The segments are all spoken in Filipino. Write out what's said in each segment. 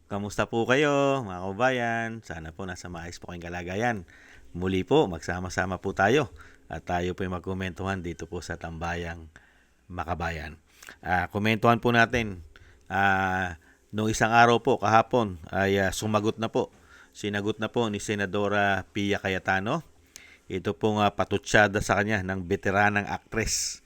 Kamusta po kayo, mga kababayan? Sana po nasa maayos po kayong kalagayan. Muli po, magsama-sama po tayo. At tayo po magkomentuhan dito po sa Tambayang Makabayan. Komentuhan po natin. Noong isang araw po, kahapon, ay sumagot na po. Sinagot na po ni Senadora Pia Cayetano. Ito pong patutsada sa kanya ng veteranang aktres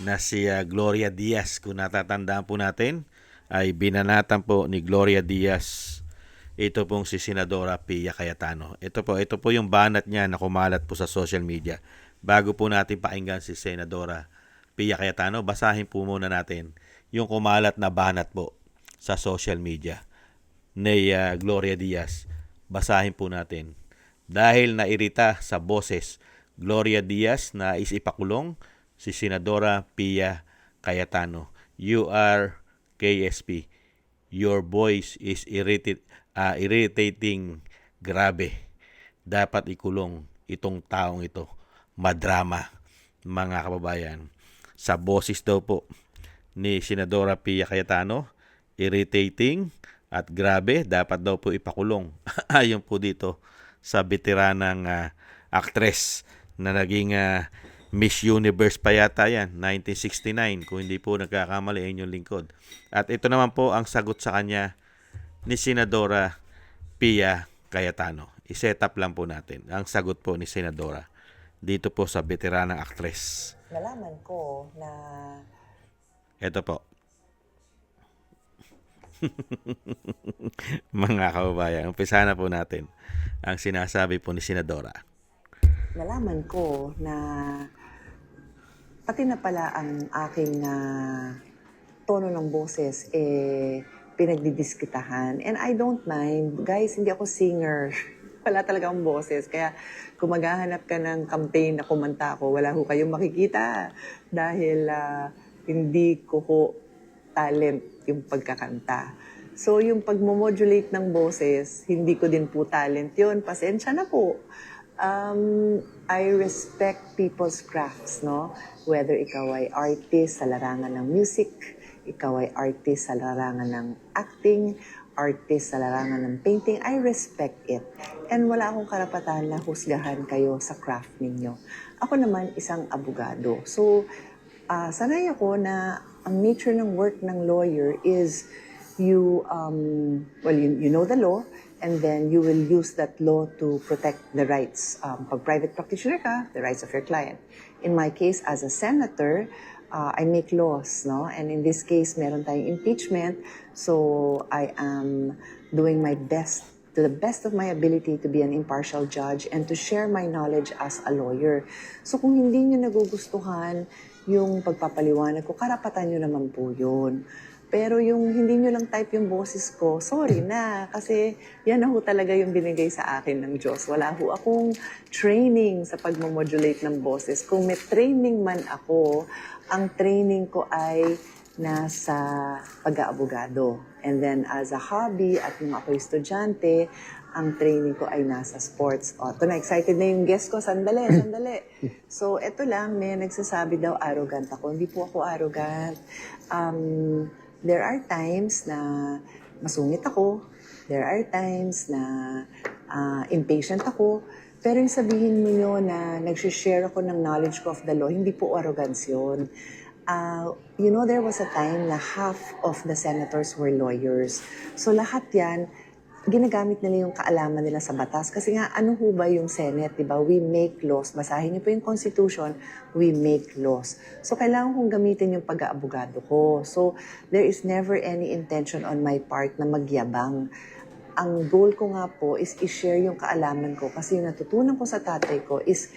na si Gloria Diaz. Kung natatandaan po natin, ay binanatan po ni Gloria Diaz ito pong si Senadora Pia Cayetano. Ito po yung banat niya na kumalat po sa social media. Bago po natin pakinggan si Senadora Pia Cayetano, basahin po muna natin yung kumalat na banat po sa social media ni Gloria Diaz. Basahin po natin. Dahil nairita sa boses Gloria Diaz na isipakulong si Senadora Pia Cayetano. You are KSP. Your voice is irritating. Grabe. Dapat ikulong itong taong ito. Madrama, mga kababayan. Sa boses daw po ni Senadora Pia Cayetano, irritating at grabe, dapat daw po ipakulong. Ayon po dito sa veteranang actress na naging Miss Universe pa yata yan, 1969, kung hindi po nagkakamali ang inyong lingkod. At ito naman po ang sagot sa kanya ni Senadora Pia Cayetano. I-set up lang po natin ang sagot po ni Senadora dito po sa veteranang actress. Nalaman ko na Ito po. Mga kababayan, umpisa na po natin ang sinasabi po ni Senadora. nalaman ko na pati na pala ang aking tono ng boses pinagdidiskitahan. And I don't mind. Guys, hindi ako singer. Wala talaga akong boses. Kaya kung maghahanap ka ng campaign na kumanta ako, wala ho kayong makikita. Dahil hindi ko ho talent yung pagkakanta. So yung pagmomodulate ng boses, hindi ko din po talent yun. Pasensya na po. I respect people's crafts, no? Whether ikaw ay artist sa larangan ng music, ikaw ay artist sa larangan ng acting, artist sa larangan ng painting, I respect it. And wala akong karapatan na husgahan kayo sa craft ninyo. Ako naman isang abogado. So, sanay ako na ang nature ng work ng lawyer is you know the law, and then you will use that law to protect the rights. Pag private practitioner ka, the rights of your client. In my case, as a senator, I make laws, no? And in this case, meron tayong impeachment, so I am doing my best, to the best of my ability, to be an impartial judge and to share my knowledge as a lawyer. So kung hindi nyo nagugustuhan yung pagpapaliwanag ko, karapatan nyo naman po yun. Pero yung hindi nyo lang type yung boses ko, sorry na. Kasi yan na ho talaga yung binigay sa akin ng Diyos. Wala ho akong training sa pagmamodulate ng boses. Kung may training man ako, ang training ko ay nasa pag-aabogado. And then as a hobby at nung ako'y estudyante, ang training ko ay nasa sports. O, ito na, excited na yung guest ko. Sandali, sandali. So, ito lang, may nagsasabi daw arrogant ako. Hindi po ako arrogant. There are times na masungit ako. There are times na impatient ako. Pero yung sabihin mo nyo na nag-share ako ng knowledge ko of the law, hindi po arrogance yun. There was a time na half of the senators were lawyers. So lahat yan, ginagamit nila yung kaalaman nila sa batas. Kasi nga, ano ho ba yung Senate, di ba? We make laws. Basahin niyo po yung Constitution, we make laws. So, kailangan kong gamitin yung pag-aabogado ko. So, there is never any intention on my part na magyabang. Ang goal ko nga po is i-share yung kaalaman ko. Kasi yung natutunan ko sa tatay ko is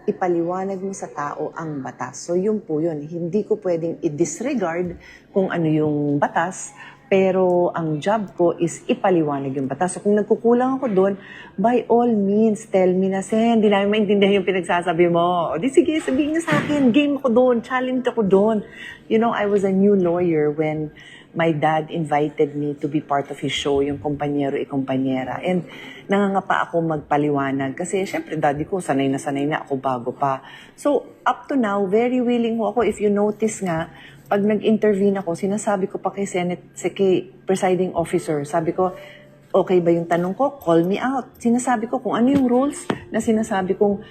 ipaliwanag mo sa tao ang batas. So, yun po yun. Hindi ko pwedeng i-disregard kung ano yung batas, pero ang job ko is ipaliwanag yung batas. So kung nagkukulang ako doon, by all means, tell me na, Sen, di namin maintindihan yung pinagsasabi mo. O di sige, sabihin niyo sa akin, game ako doon, challenge ako doon. I was a new lawyer when my dad invited me to be part of his show, yung Kompanyero y Kompanyera. And nangangapa ako magpaliwanag kasi syempre daddy ko sanay na ako bago pa. So up to now, very willing ho ako. If you notice nga, pag nag-intervene ako, sinasabi ko pa kay kay presiding officer, sabi ko, okay ba yung tanong ko? Call me out. Sinasabi ko kung ano yung rules na sinasabi kong,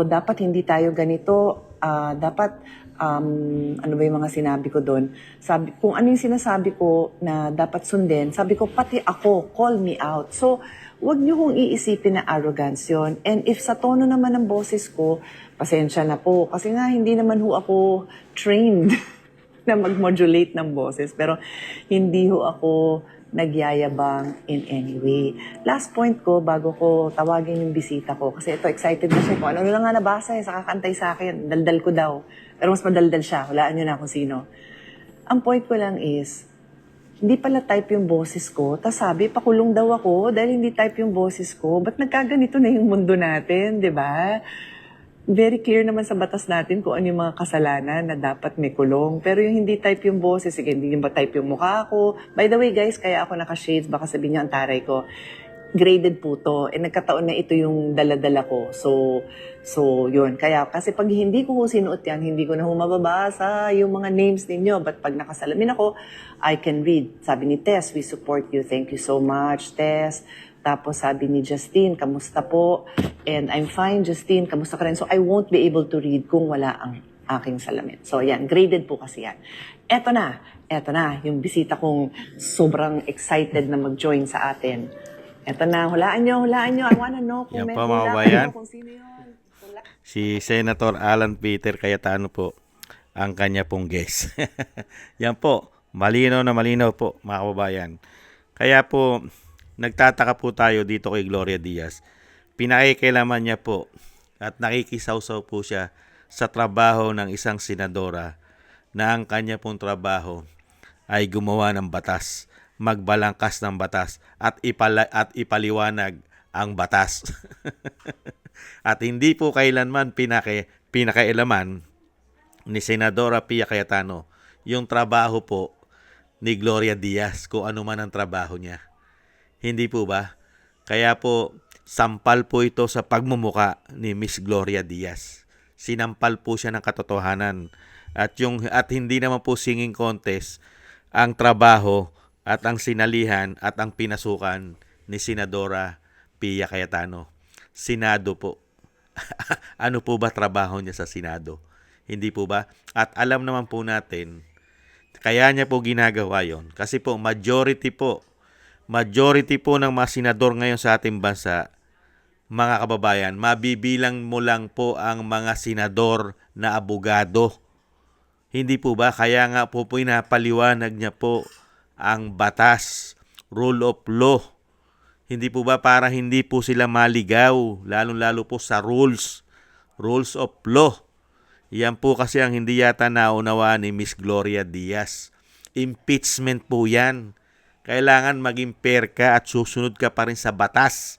dapat hindi tayo ganito, dapat, ano ba yung mga sinabi ko doon? Sabi, kung ano yung sinasabi ko na dapat sundin, sabi ko, pati ako, call me out. So, wag niyo kong iisipin na arrogance yun. And if sa tono naman ng boses ko, pasensya na po. Kasi nga, hindi naman ho ako trained na mag-modulate ng boses. Pero hindi ho ako nagyayabang in any way. Last point ko, bago ko tawagin yung bisita ko, kasi ito, excited na siya. Kung ano lang nga nabasa, sa kakantay sa akin, daldal ko daw. Pero mas madaldal siya. Hulaan niyo na kung sino. Ang point ko lang is, hindi pala type yung boses ko. Tapos sabi, pakulong daw ako dahil hindi type yung boses ko. Ba't nagkaganito na yung mundo natin, di ba? Very clear naman sa batas natin kung ano yung mga kasalanan na dapat may kulong. Pero yung hindi type yung boses, sige, hindi ba type yung mukha ko. By the way, guys, kaya ako naka-shades, baka sabihin niyo ang taray ko. Graded po to. Nagkataon na ito yung dala-dala ko. So, yun. Kaya, kasi pag hindi ko sinuot yan, hindi ko na humababasa yung mga names ninyo. But pag nakasalamin ako, I can read. Sabi ni Tess, we support you. Thank you so much, Tess. Tapos sabi ni Justine, kamusta po? And I'm fine, Justine, kamusta ka rin? So I won't be able to read kung wala ang aking salamin. So yan, graded po kasi yan. Eto na, yung bisita kong sobrang excited na mag-join sa atin. Eto na, hulaan nyo. I wanna know kung Yan may po, mga hula kabayan. kayo, kung sino yun. Si Senator Alan Peter Cayetano po ang kanya pong guest. Yan po, malinaw na malinaw po, mga kababayan. Kaya po, nagtataka po tayo dito kay Gloria Diaz. Pinakikialaman niya po at nakikisawsaw po siya sa trabaho ng isang senadora na ang kanya pong trabaho ay gumawa ng batas, magbalangkas ng batas at ipaliwanag ang batas. At hindi po kailanman pinakailaman ni Senadora Pia Cayetano yung trabaho po ni Gloria Diaz, kung ano man ang trabaho niya. Hindi po ba? Kaya po, sampal po ito sa pagmumuka ni Miss Gloria Diaz. Sinampal po siya ng katotohanan. At hindi naman po singing contest ang trabaho at ang sinalihan at ang pinasukan ni Senadora Pia Cayetano. Senado po. Ano po ba trabaho niya sa Senado? Hindi po ba? At alam naman po natin, kaya niya po ginagawa yon kasi po majority po ng mga senador ngayon sa ating bansa, mga kababayan, mabibilang mo lang po ang mga senador na abogado. Hindi po ba? Kaya nga po pinapaliwanag niya po ang batas, rule of law. Hindi po ba para hindi po sila maligaw, lalong-lalo po sa rules of law. Yan po kasi ang hindi yata naunawa ni Miss Gloria Diaz. Impeachment po yan. Kailangan maging fair ka at susunod ka pa rin sa batas.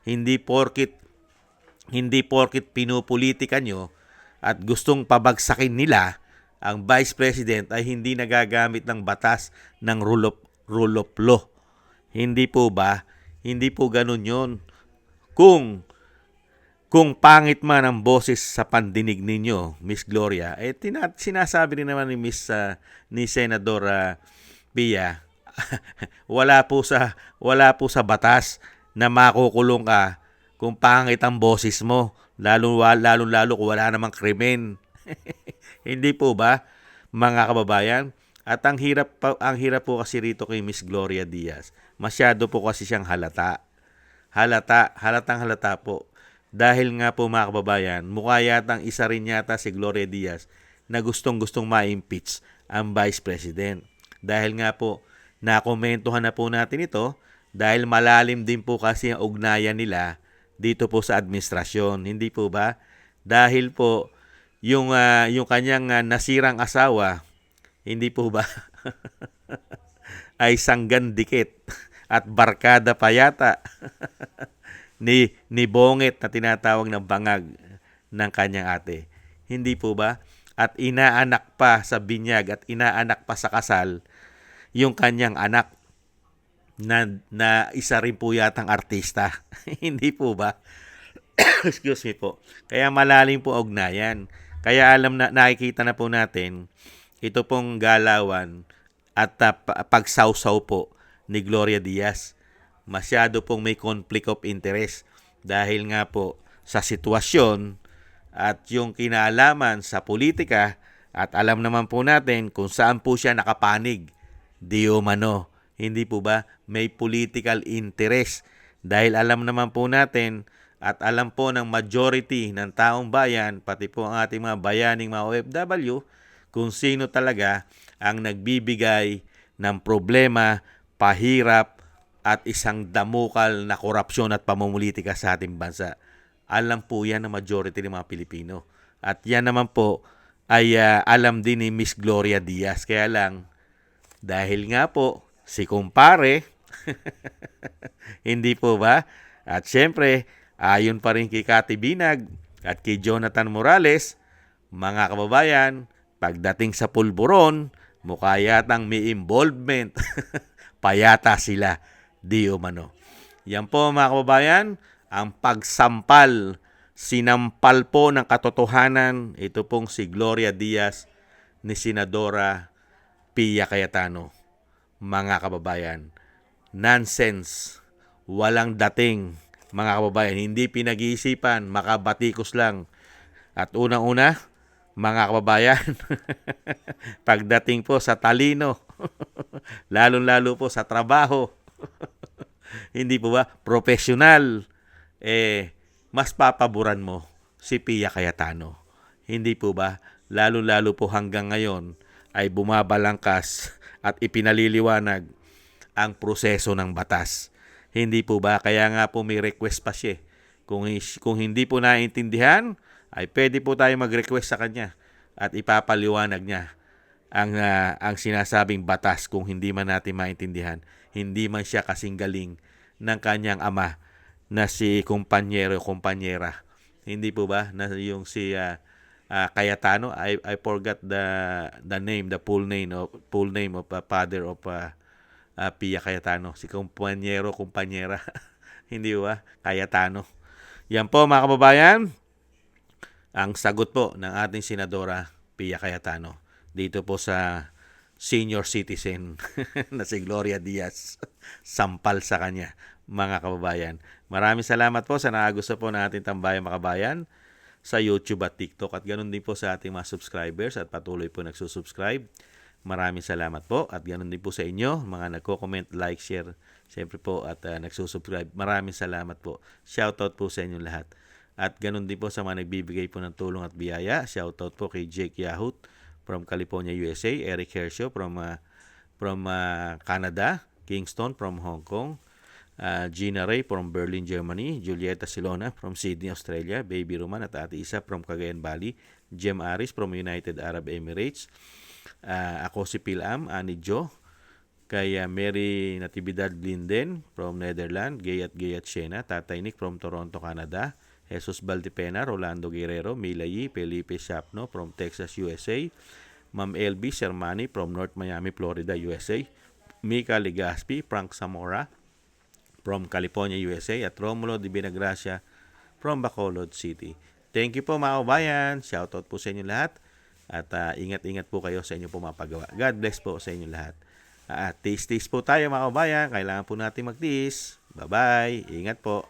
Hindi porkit pinupolitika nyo at gustong pabagsakin nila ang Vice President ay hindi nagagamit ng batas ng rule of law. Hindi po ba? Hindi po ganun yun. Kung pangit man ang boses sa pandinig ninyo, Miss Gloria, sinasabi rin naman ni Senador Pia, wala po sa batas na makukulong ka kung pangit ang boses mo, lalo kung wala namang krimen. Hindi po ba, mga kababayan? At ang hirap po kasi rito kay Miss Gloria Diaz. Masyado po kasi siyang halata. Halatang halata po. Dahil nga po, mga kababayan, mukha yatang isa rin yata si Gloria Diaz na gustong-gustong ma-impeach ang Vice President. Dahil nga po, nakomentuhan na po natin ito dahil malalim din po kasi ang ugnayan nila dito po sa administrasyon. Hindi po ba? Dahil po, yung kanyang nasirang asawa, hindi po ba, ay sanggan dikit at barkada pa yata ni Bonget na tinatawag na bangag ng kanyang ate. Hindi po ba? At inaanak pa sa binyag at inaanak pa sa kasal yung kanyang anak na isa rin po yatang artista. Hindi po ba? Excuse me po. Kaya malalim po ugnayan. Kaya nakikita na po natin ito pong galawan at pagsawsaw po ni Gloria Diaz. Masyado pong may conflict of interest dahil nga po sa sitwasyon at yung kinalaman sa politika at alam naman po natin kung saan po siya nakapanig. Di umano. Hindi po ba may political interest? Dahil alam naman po natin at alam po ng majority ng taong bayan, pati po ang ating mga bayaning mga OFW, kung sino talaga ang nagbibigay ng problema, pahirap, at isang damukal na korupsyon at pamumulitika sa ating bansa. Alam po yan ng majority ng mga Pilipino. At yan naman po ay alam din ni Miss Gloria Diaz. Kaya lang, dahil nga po, si kumpare, hindi po ba? At syempre, ayon pa rin kay Cathy Binag at kay Jonathan Morales, mga kababayan, pagdating sa pulburon, mukha yatang may involvement. Payata sila, di umano. Yan po mga kababayan, ang pagsampal, sinampal po ng katotohanan, ito pong si Gloria Diaz ni Senadora Pia Cayetano. Mga kababayan, nonsense, walang dating, mga kababayan, hindi pinag-iisipan, makabatikos lang. At unang-una, mga kababayan, pagdating po sa talino, lalong-lalo po sa trabaho, hindi po ba, professional, mas papaboran mo si Pia Cayetano. Hindi po ba, lalo-lalo po hanggang ngayon ay bumabalangkas at ipinaliliwanag ang proseso ng batas. Hindi po ba, kaya nga po may request pa siya. Kung hindi po naiintindihan, ay pwede po tayo mag-request sa kanya at ipapaliwanag niya ang sinasabing batas kung hindi man natin maintindihan. Hindi man siya kasing galing ng kanyang ama na si kumpanyera. Hindi po ba na yung si Cayetano, I forgot the name, the full name of father of Pia Cayetano, si kumpanyera. Hindi ba? Cayetano. Yan po mga kababayan, ang sagot po ng ating Senadora Pia Cayetano dito po sa senior citizen na si Gloria Diaz. Sampal sa kanya, mga kababayan. Maraming salamat po sa nakagusto po ng ating Tambayang Makabayan sa YouTube at TikTok at ganoon din po sa ating mga subscribers at patuloy po nagsusubscribe. Maraming salamat po at ganoon din po sa inyo, mga nagko-comment, like, share, siyempre po at nagsusubscribe. Maraming salamat po. Shoutout po sa inyo lahat. At ganoon din po sa mga nagbibigay po ng tulong at biyaya. Shoutout po kay Jake Yahut from California, USA, Eric Hershaw from Canada, Kingston from Hong Kong, Gina Ray from Berlin, Germany, Julieta Silona from Sydney, Australia, Baby Roman at Ate Isa from Cagayan Valley, Jem Aris from United Arab Emirates, ako si Pilam, Ani Jo, kay Mary Natividad Blinden from Netherlands, Gayat Shena, Tatay Nick from Toronto, Canada, Jesus Valdepena, Rolando Guerrero, Milayi, Felipe Shapno from Texas, USA, Ma'am LB Sermani from North Miami, Florida, USA, Mika Legaspi, Frank Zamora from California, USA, at Romulo Di Binagracia from Bacolod City. Thank you po mga kabayan. Shoutout po sa inyo lahat. At ingat-ingat po kayo sa inyo po mapagawa. God bless po sa inyo lahat. At taste po tayo mga kabayan. Kailangan po natin magtiis. Bye-bye. Ingat po.